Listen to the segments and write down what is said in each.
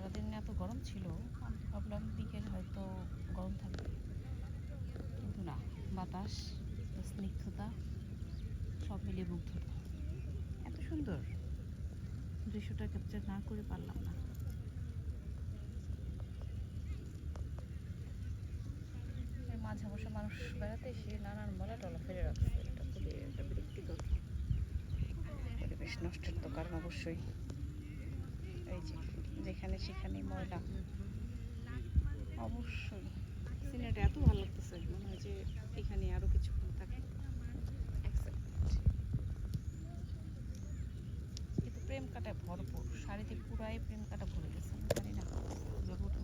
সারাদিন এত গরম ছিল, আমি তো ভাবলাম বিকেল হয়তো গরম থাকবে, কিন্তু না, বাতাস, স্নিগ্ধতা সব মিলিয়ে মুগ্ধতা। এত সুন্দর দৃশ্যটা ক্যাপচার না করে পারলাম না। এর মাঝে অবশ্য মানুষ বেড়াতে এসে নানান ময়লা টলা ফেলে রাখছে, এটা খুবই একটা বিরক্তিকর। পরিবেশ নষ্টের তো কারণ অবশ্যই। এই যে যেখানে সেখানে ময়লা, অবশ্যই। সিনেমাটা এত ভালো লাগতেছে, মনে হয় যে এখানে আরো কিছুক্ষণ থাকি। কিন্তু প্রেম কাটায় ভরপুর, শাড়িতে পুরাই প্রেম কাটা ভরে গেছে, আমি জানি না খুঁজে উঠবো।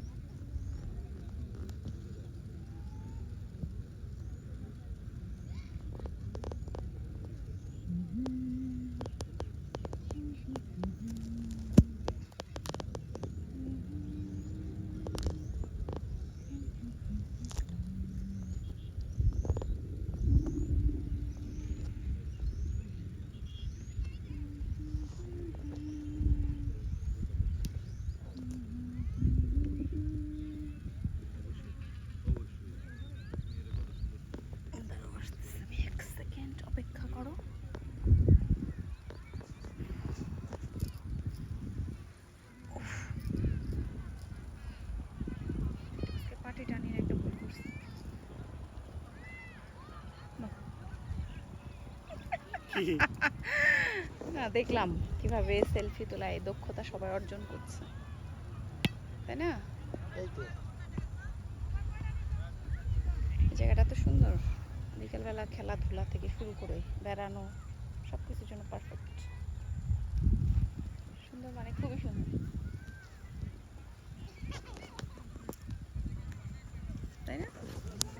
আমি এক সেকেন্ড অপেক্ষা করো। পাটি টানিয়ে একটা ভুল করছি। না, দেখলাম কিভাবে সেলফি তোলায় দক্ষতা সবাই অর্জন করছে, তাই না? এই জায়গাটা তো সুন্দর, বিকেলবেলা খেলাধুলা থেকে শুরু করে বেড়ানো সব কিছুর জন্য পারফেক্ট। সুন্দর মানে খুবই সুন্দর।